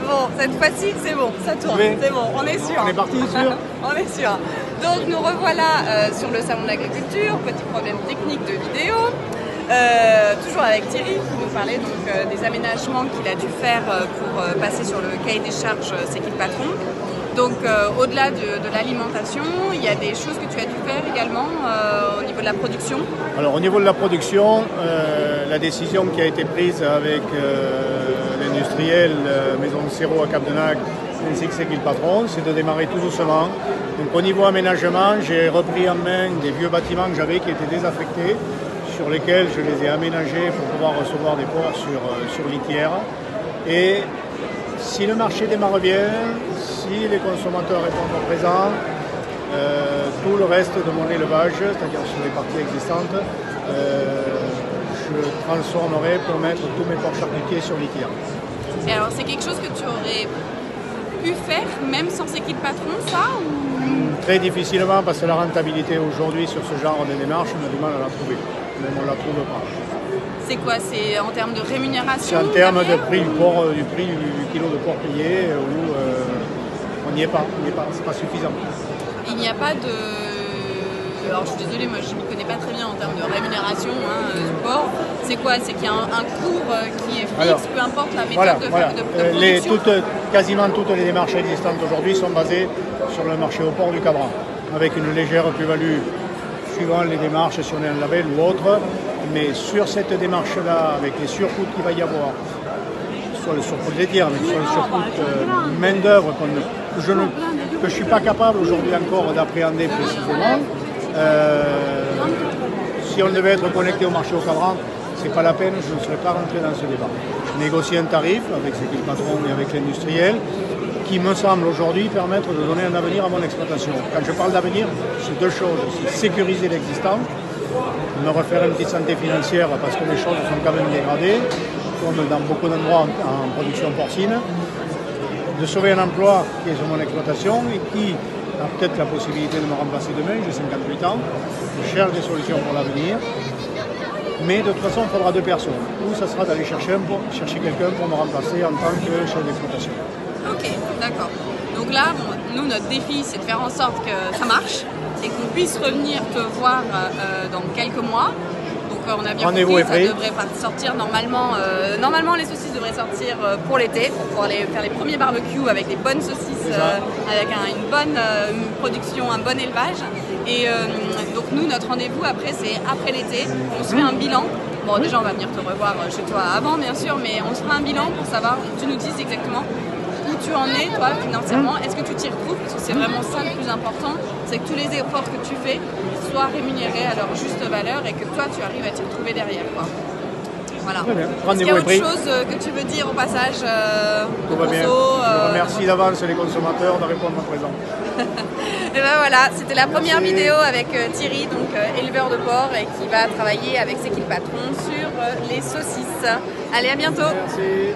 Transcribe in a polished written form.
Bon, cette fois-ci, c'est bon, ça tourne, Oui. c'est bon, on est sûr. On est parti, sûr. On est sûr. Donc nous revoilà sur le salon de l'agriculture, petit problème technique de vidéo. Toujours avec Thierry qui nous parlait donc, des aménagements qu'il a dû faire pour passer sur le cahier des charges C'est qui le patron. Donc au-delà de l'alimentation, il y a des choses que tu as dû faire également au niveau de la production. Alors au niveau de la production, la décision qui a été prise avec l'industriel Maison de Sirop à Cap-de-Nac ainsi que C'est qui le patron, c'est de démarrer tout doucement. Donc au niveau aménagement, j'ai repris en main des vieux bâtiments que j'avais qui étaient désaffectés, sur lesquels je les ai aménagés pour pouvoir recevoir des porcs sur litière. Et si le marché démarre bien, si les consommateurs répondent présents, tout le reste de mon élevage, c'est-à-dire sur les parties existantes, je transformerai pour mettre tous mes porcs charcutiers sur litière. Et alors c'est quelque chose que tu aurais pu faire même sans C'est qui le patron, ça ou... Très difficilement parce que la rentabilité aujourd'hui sur ce genre de démarche, on a du mal à la trouver. Même on ne la trouve pas. C'est quoi? C'est en termes de rémunération? C'est en termes de prix du porc, du prix du kilo de porc payé, où on n'y est pas, c'est pas suffisant. Il n'y a pas de... Alors je suis désolée, moi je ne m'y connais pas très bien en termes de rémunération du porc. C'est quoi? C'est qu'il y a un cours qui est fixe, alors, peu importe la méthode de production. Quasiment toutes les démarches existantes aujourd'hui sont basées sur le marché au porc du Cabran, avec une légère plus-value suivant les démarches, si on est un label ou autre. Mais sur cette démarche-là, avec les surcoûts qu'il va y avoir, soit le surcoût de laitière, mais soit le surcoût de main-d'œuvre que je ne suis pas capable aujourd'hui encore d'appréhender précisément, si on devait être connecté au marché au Cabran, c'est pas la peine, je ne serais pas rentré dans ce débat. Je négocie un tarif avec C'est qui le patron et avec l'industriel qui me semble aujourd'hui permettre de donner un avenir à mon exploitation. Quand je parle d'avenir, c'est deux choses. C'est sécuriser l'existant, me refaire une petite santé financière parce que les choses sont quand même dégradées, comme dans beaucoup d'endroits en production porcine, de sauver un emploi qui est sur mon exploitation et qui a peut-être la possibilité de me remplacer demain, j'ai 58 ans, je cherche des solutions pour l'avenir. Mais de toute façon, il faudra deux personnes. Ou ça sera d'aller chercher quelqu'un pour me remplacer en tant que chef d'exploitation. Ok, d'accord. Donc là, nous, notre défi, c'est de faire en sorte que ça marche et qu'on puisse revenir te voir dans quelques mois. Donc on a bien compris, ça devrait sortir normalement. Normalement, les saucisses devraient sortir pour l'été, pour pouvoir faire les premiers barbecues avec des bonnes saucisses, avec une bonne production, un bon élevage. Et donc nous, notre rendez-vous après, c'est après l'été. On se fait un bilan. Bon, déjà, on va venir te revoir chez toi avant, bien sûr, mais on se fera un bilan pour savoir, tu nous dises exactement où tu en es, toi, financièrement. Est-ce que tu t'y retrouves? Parce que c'est vraiment ça le plus important, c'est que tous les efforts que tu fais soient rémunérés à leur juste valeur et que toi, tu arrives à t'y retrouver derrière, quoi. Voilà. Est-ce qu'il y a autre chose que tu veux dire au passage Tout va bien. Je remercie d'avance les consommateurs de répondre présent. Et ben voilà, c'était la première vidéo avec Thierry, donc éleveur de porc et qui va travailler avec C'est qui le patron sur les saucisses. Allez, à bientôt. Merci.